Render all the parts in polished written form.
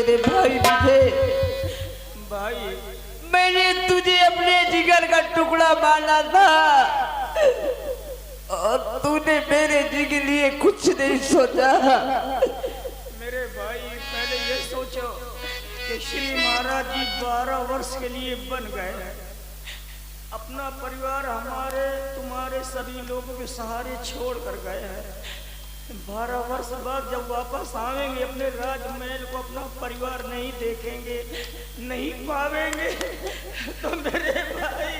मेरे भाई विजय, भाई मैंने तुझे अपने जिगर का टुकड़ा माना था और तूने मेरे जी के लिए कुछ नहीं सोचा। मेरे भाई पहले ये सोचो कि श्री महाराज जी 12 वर्ष के लिए बन गए हैं। अपना परिवार हमारे तुम्हारे सभी लोगों के सहारे छोड़ कर गए हैं। 12 वर्ष बाद जब वापस आवेंगे अपने राजमहल को अपना परिवार नहीं देखेंगे, नहीं पावेंगे, तो मेरे भाई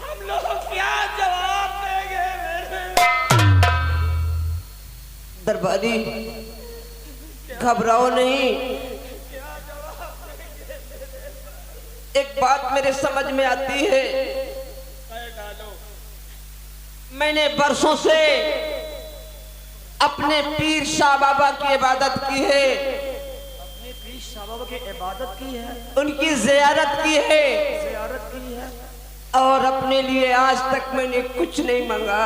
हम लोग क्या जवाब देंगे? दरबारी घबराओ नहीं, एक बात मेरे समझ में आती है। मैंने बरसों से अपने पीर शाह बाबा की इबादत की है, अपने पीर शाह बाबा की इबादत की है, उनकी ज़ियारत की है, ज़ियारत की है, और अपने लिए आज तक मैंने कुछ नहीं मांगा।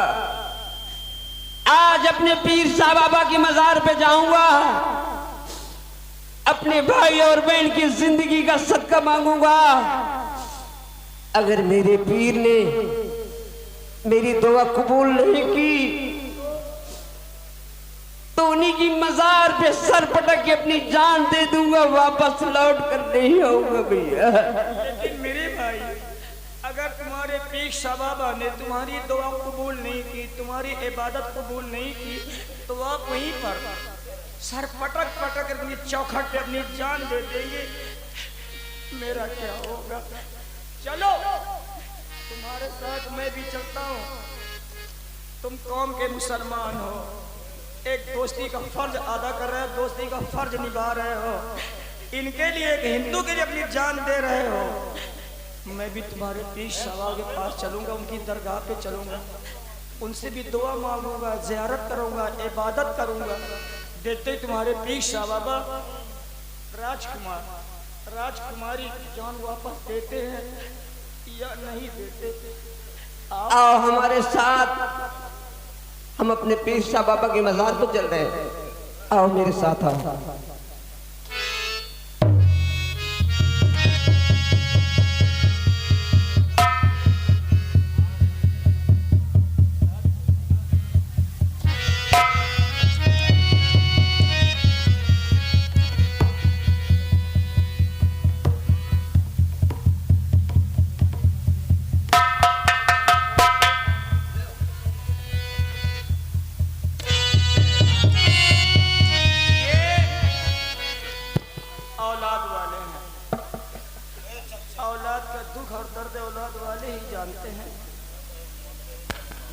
आज अपने पीर शाह बाबा की मजार पे जाऊंगा, अपने भाई और बहन की जिंदगी का सदका मांगूंगा। अगर मेरे पीर ने मेरी दुआ कबूल नहीं की तो उन्हीं की मजार पे सर पटक के अपनी जान दे दूंगा, वापस लौट कर नहीं आऊंगा भैया। लेकिन मेरे भाई अगर तुम्हारे पीर शाह बाबा ने तुम्हारी दुआ कबूल नहीं की, तुम्हारी इबादत कबूल नहीं की, तो आप वहीं पर सर पटक पटक अपनी चौखट पे अपनी जान दे देंगे। मेरा क्या होगा? चलो तुम्हारे साथ मैं भी चलता हूँ। तुम कौम के मुसलमान हो, एक दोस्ती का फर्ज अदा कर रहे हो, दोस्ती का फर्ज निभा रहे हो, इनके लिए एक हिंदू के लिए अपनी जान दे रहे हो। मैं भी तुम्हारे पीर शाह के पास चलूंगा, उनकी दरगाह पे चलूंगा, उनसे भी दुआ मांगूंगा, ज़ियारत करूंगा, इबादत करूंगा। देते तुम्हारे पीर शाह बाबा राजकुमारी जान वापस देते हैं या नहीं देते? आओ हमारे साथ, हम अपने पीर शाह बाबा की मजार पर चल रहे हैं। आओ मेरे साथ आओ।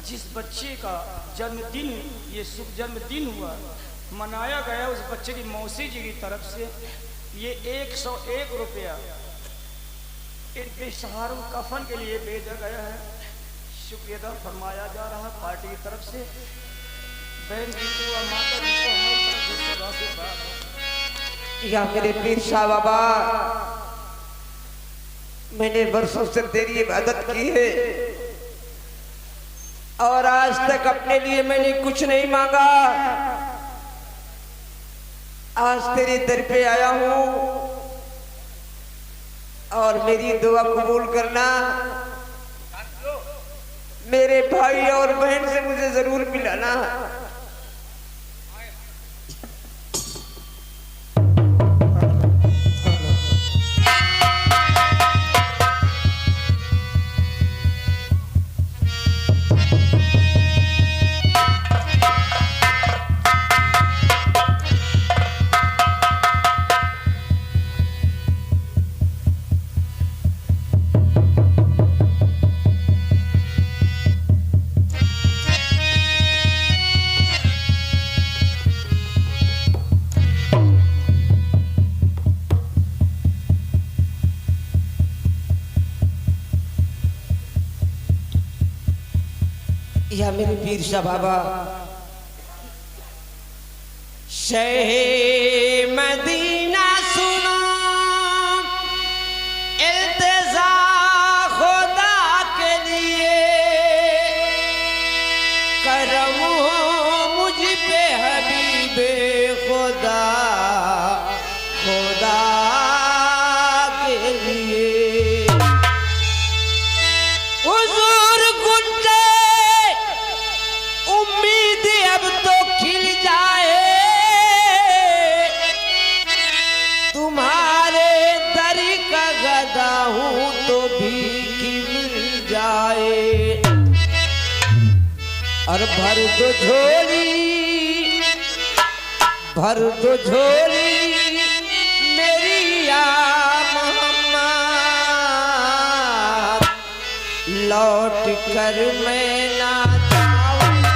जिस बच्चे का जन्मदिन, ये शुभ जन्मदिन हुआ, मनाया गया उस बच्चे की मौसी जी की तरफ से ये 101 रुपया एक बेसहारों कफन के लिए भेजा गया है। शुक्रिया फरमाया जा रहा है पार्टी की तरफ से। बहन जी को और माता जी को हमारी तरफ से सदा से बात। या मेरे पीर शाह बाबा, मैंने बरसों से तेरी इबादत की है और आज तक अपने लिए मैंने कुछ नहीं मांगा। आज तेरे दर पे आया हूं और मेरी दुआ कबूल करना। मेरे भाई और बहन से मुझे जरूर मिलाना। या मेरे पीर शाह बाबा, शहे मदीना सुनो, इल्तिजा खुदा के लिए, करम हो मुझ पे हबीबे खुदा, खुदा भर दो झोली, भर दो झोली मेरी या मोहम्मद, लौट कर मैं ना जाऊंगा।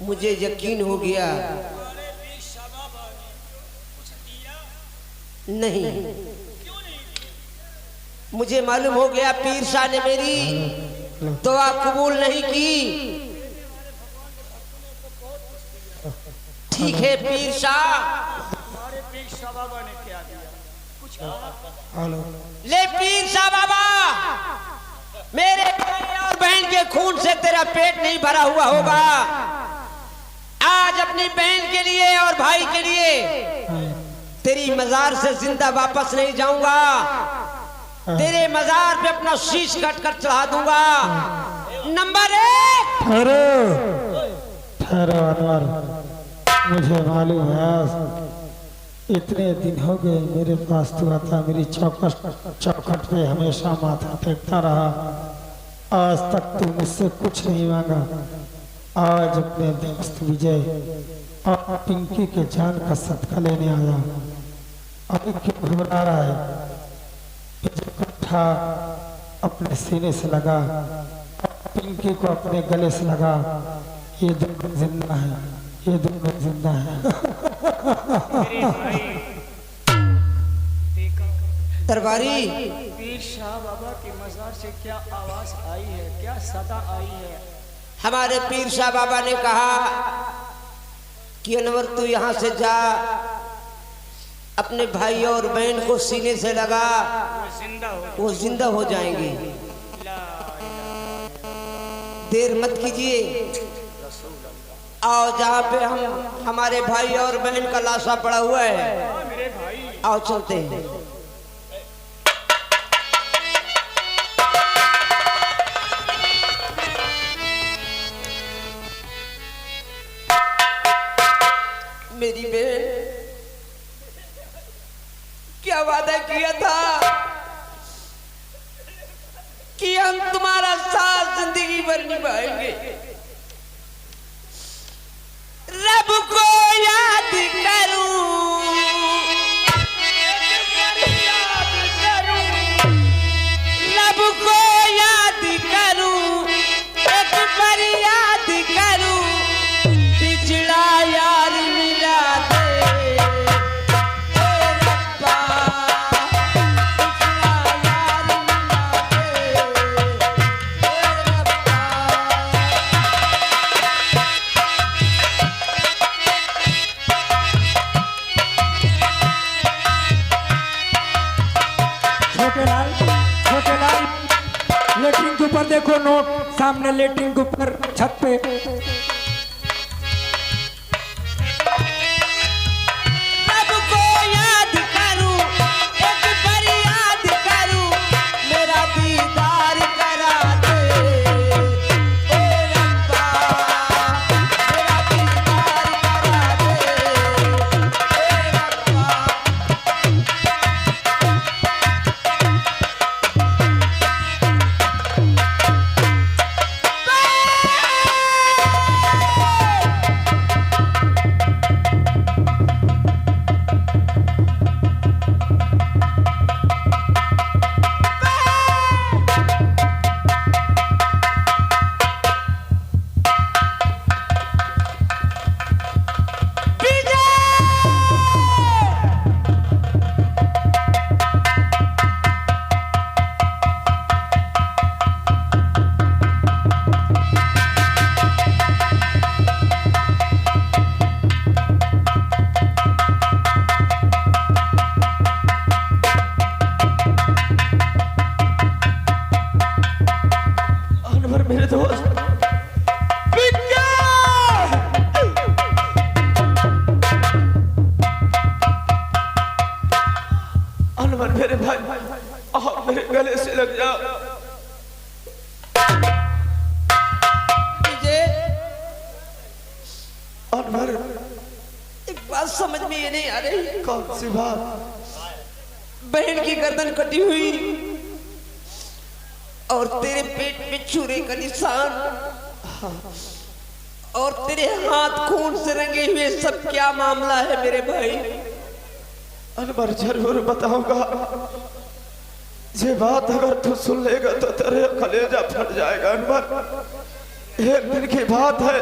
मुझे यकीन हो गया नहीं, मुझे मालूम हो गया पीर शाह ने मेरी दुआ कबूल नहीं की। ठीक है पीर शाह, हमारे पीर शाह बाबा ने क्या दिया कुछ ले पीर शाह बाबा, मेरे भाई और बहन के खून से तेरा पेट नहीं भरा हुआ होगा। आज अपनी बहन के लिए और भाई के लिए तेरी मजार से जिंदा वापस नहीं जाऊंगा। तेरे मजार पे अपना शीश कट कर चढ़ा दूंगा। नंबर 1 ठहरो अनवर, मुझे मालूम है इतने दिन हो गए मेरे पास तू आता, मेरी चौखट पे हमेशा माथा टेकता रहा। आज तक तू मुझसे कुछ नहीं मांगा। आज अपने दोस्त विजय और पिंकी के जान का सदका लेने आया। अभी क्यों घबरा रहा है? विजय को उठा, अपने सीने से लगा, पिंकी को अपने गले से लगा। ये दोनों जिंदा है, ये दोनों जिंदा है। मेरे भाई देखा दरबारी पीर शाह बाबा की मजार से क्या आवाज आई है, क्या सदा आई है। हमारे पीर शाह बाबा ने कहा कि अनवर तू यहाँ से जा, अपने भाई और बहन को सीने से लगा, वो जिंदा हो जाएंगे। देर मत कीजिए, आओ जहाँ पे हम हमारे भाई और बहन का लाशा पड़ा हुआ है, आओ चलते हैं। मेरी बहन, क्या वादा किया था कि हम तुम्हारा साथ जिंदगी भर निभाएंगे। रब को याद करूं, रब को याद करूं, एक बार याद करूं, पिछड़ा यार मिला दे रब्बा, पिछड़ा यार मिला दे रब्बा। छोटे लाल लेटरिन के ऊपर देखो, नोट सामने लेटरिन के ऊपर छत पे। रब को याद करूं, एक बार याद करूं, मेरा दीदार करा दे ओ रब्बा, मेरा दीदार करा दे ओ रब्बा। अनवर मेरे दोस्त अनवर मेरे भाई, आप मेरे गले से लग जाओ। विजय, अनवर एक बात समझ में ये नहीं आ रही, कौन सी बात? बहन की गर्दन कटी हुई और तेरे पेट में छुरे का निशान और तेरे हाथ खून से रंगे हुए, सब क्या मामला है मेरे भाई? अनवर जरूर बताऊंगा। ये बात अगर तू सुन लेगा तो तेरे कलेजा फट जाएगा। अनवर एक दिन की बात है,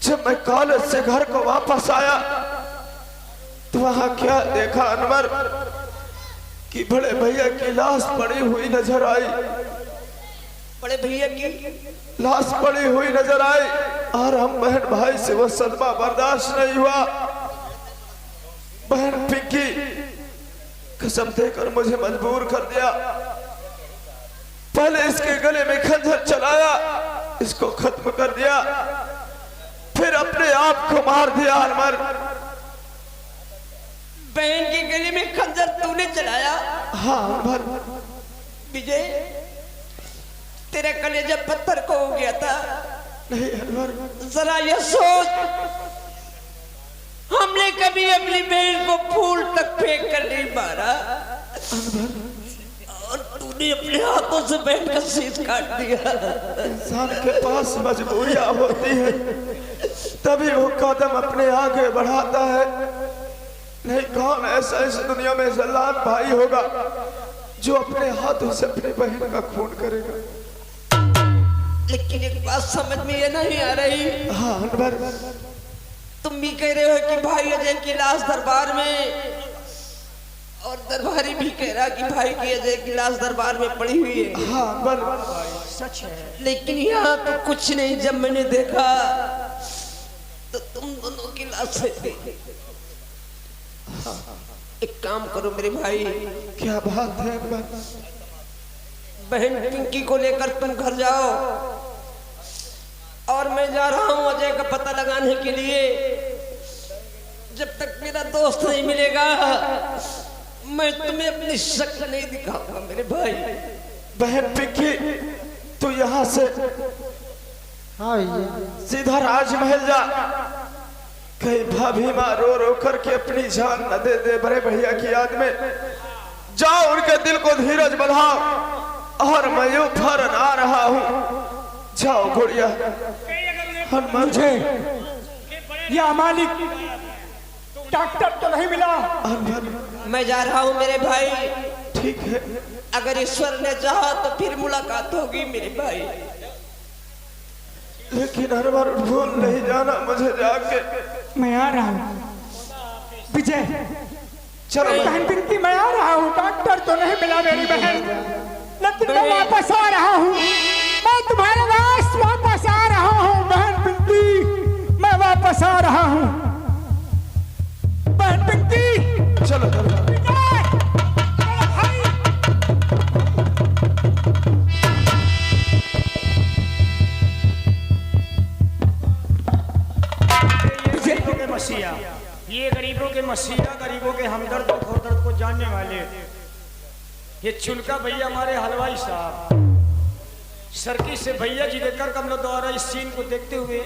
जब मैं कॉलेज से घर को वापस आया तो वहां क्या देखा अनवर कि बड़े भैया की लाश पड़ी हुई नजर आई। बड़े भैया की लाश पड़ी हुई नजर आई और हम बहन भाई से वो सदमा बर्दाश्त नहीं हुआ। बहन पिंकी कसम देकर मुझे मजबूर कर दिया। पहले इसके गले में खंजर चलाया, इसको खत्म कर दिया, फिर अपने आप को मार दिया। अनवर बहन के गले में खंजर तूने चलाया? हाँ अनवर। विजय, तेरा कलेजा पत्थर को हो गया था, नहीं अनवर, जरा ये सोच, हमने कभी अपनी बहन को फूल तक फेंक कर नहीं मारा और तूने अपने हाथों से बहन का शीश काट दिया। इंसान के पास मजबूरियां होती है तभी वो कदम अपने आगे बढ़ाता है। नहीं, कौन ऐसा इस दुनिया में जल्लाद भाई होगा जो अपने हाथों से अपनी बहन का खून करेगा। लेकिन एक बात समझ में ये नहीं आ रही, हाँ अनवर, तुम भी कह रहे हो कि भाई अजय की लाश दरबार में, और दरबारी भी कह रहा कि भाई की अजय की लाश दरबार में पड़ी हुई है। हाँ अनवर, सच है। लेकिन यहाँ तो कुछ नहीं। जब मैंने देखा तो तुम दोनों की लाशें थी। एक काम करो मेरे भाई, क्या बात है अनवर? बहन पिंकी को लेकर तुम घर जाओ और मैं जा रहा हूँ अजय का पता लगाने के लिए। जब तक मेरा दोस्त नहीं मिलेगा मैं तुम्हें अपनी शक्ल नहीं दिखाऊंगा मेरे भाई। बहन पिंकी, तू यहाँ से हाँ भैया, सीधा राजमहल जा। कहीं भाभी माँ रो रो करके अपनी जान न दे दे। बड़े भैया की याद में जाओ, उनके दिल को धीरज बढ़ाओ और मैं यूं फौरन आ रहा हूँ। जाओ गुड़िया। हनुमान मुझे या मालिक डॉक्टर तो नहीं मिला। मैं जा रहा हूँ मेरे भाई। ठीक है, अगर ईश्वर ने चाहा तो फिर मुलाकात होगी मेरे भाई। लेकिन हर बार भूल नहीं जाना मुझे जाके। मैं आ रहा हूँ विजय। चलो बहन पिंकी, मैं आ रहा हूँ। डॉक्टर तो नहीं मिला मेरी बहन, लेकिन मैं वापस आ रहा हूँ। मैं तुम्हारे पास वापस आ रहा हूँ बहन पिंकी, मैं वापस आ रहा हूँ बहन पिंकी। चलो चलो। विजय, मेरा भाई। गरीबों के मसीहा, ये गरीबों के मसीहा, गरीबों के हमदर्द और खोदर्द को जानने वाले ये चुनका भैया हमारे हलवाई साहब सरकी से भैया जी देखकर हम लोग द्वारा इस सीन को देखते हुए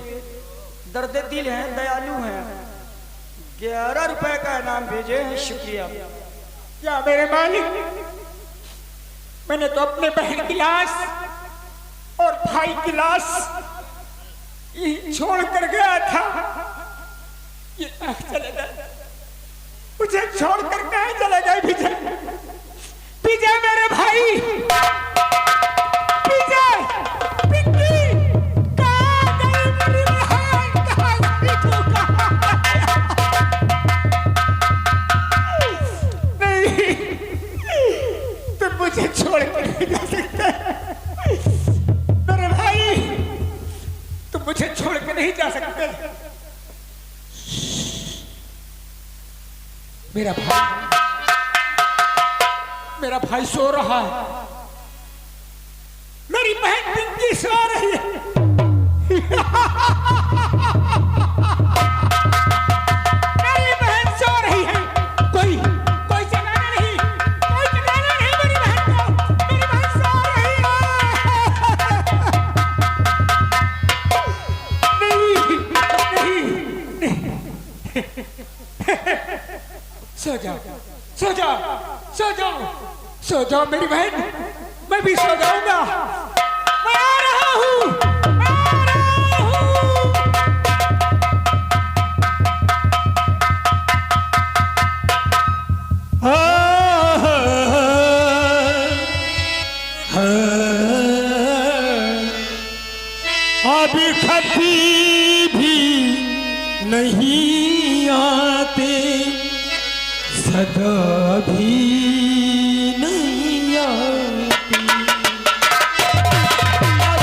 दर्द दिल हैं, दयालु हैं, 11 रुपए का इनाम भेजे हैं। शुक्रिया। या मेरे मालिक, मैंने तो अपने बहन की लाश और भाई की लाश यहीं छोड़ कर गया था। ये चले गए, मुझे छोड़ कर कहाँ चले गए विजय? विजय मेरे भाई, विजय, पिंकी, कहाँ गई मेरी बहन? कहाँ गई तू? नहीं, तुम मुझे छोड़ कर नहीं जा सकते मेरे भाई, तुम मुझे छोड़ के नहीं जा सकते। मेरा भाई सो रहा है, मेरी बहन पिंकी सो रही है। मेरी बहन सो रही है। कोई जगाना नहीं, कोई जगाना नहीं मेरी बहन को। मेरी बहन सो रही है। नहीं, सो जाओ, सो जाओ, सो जाओ, सो जाओ मेरी बहन, मैं भी सो जाऊंगा। मैं आ रहा हूँ, मैं आ रहा हूँ। अभी कभी भी नहीं आते, सदा भी नहीं आती।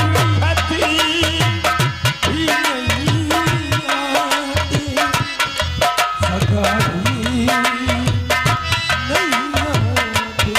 अभी कभी भी नहीं आते, सदा भी नहीं आते।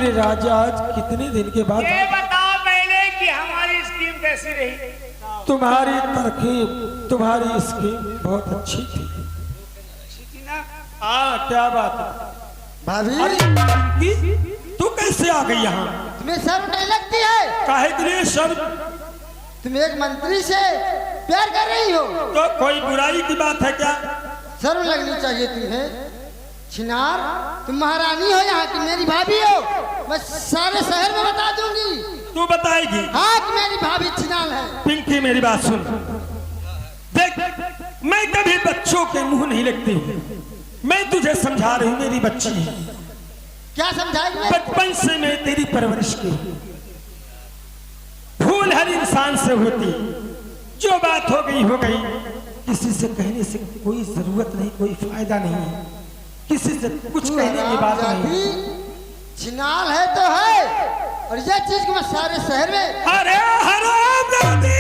मेरे राजा आज कितने दिन के बाद ये बताओ पहले कि हमारी स्कीम कैसी रही। तुम्हारी तरकीब तुम्हारी स्कीम बहुत अच्छी थी। हाँ क्या बात है भाभी तू कैसे आ गई यहाँ? तुम्हें शर्म नहीं लगती है? काहे के लिए शर्म? तुम एक मंत्री से प्यार कर रही हो तो कोई बुराई की बात है क्या? शर्म लगनी चाहिए तुम्हें। छिनार तुम महारानी हो यहाँ की, मेरी भाभी हो। मैं सारे शहर में बता दूंगी। तू बताएगी? हाँ कि मेरी भाभी छिनाल है। पिंकी मेरी बात सुन, देख मैं कभी बच्चों के मुंह नहीं लगती हूँ। मैं तुझे समझा रही हूँ, मेरी बच्ची है। क्या समझाएगी? बचपन से मैं तेरी परवरिश की। भूल हर इंसान से होती, जो बात हो गई। किसी से कहने से कोई जरूरत नहीं, कोई फायदा नहीं है। किसी से कुछ कहने की बात नहीं। छिनाल है तो है, और यह चीज को मैं सारे शहर में अरे हरामजादी!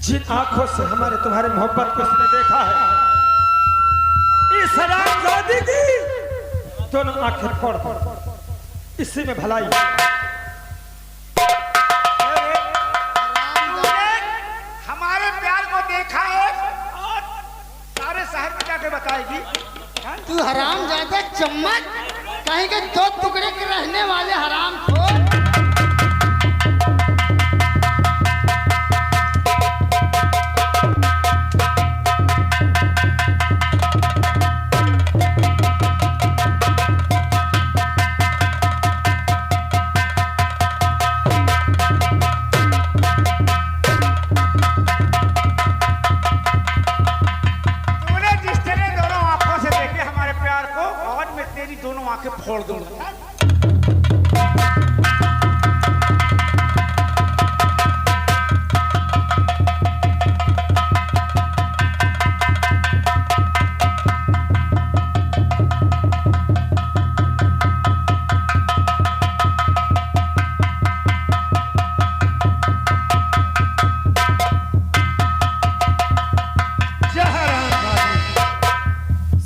जिन आंखों से हमारे तुम्हारे मोहब्बत को उसने देखा है, इस हरामजादी की दोनों आंखें फोड़ इसी में भलाई। हमारे प्यार को देखा है और सारे शहर में जाके बताएगी। तू हराम ज्यादा चम्मच कहीं के दो टुकड़े के रहने वाले हराम को। दोनों आंखें फोड़ दूंगा।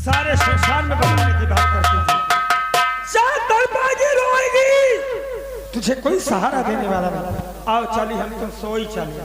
सारे संसार में बनाने की बात करती थी। तुझे कोई सहारा देने वाला नहीं। आओ चली, हम तुम सोई चलिए।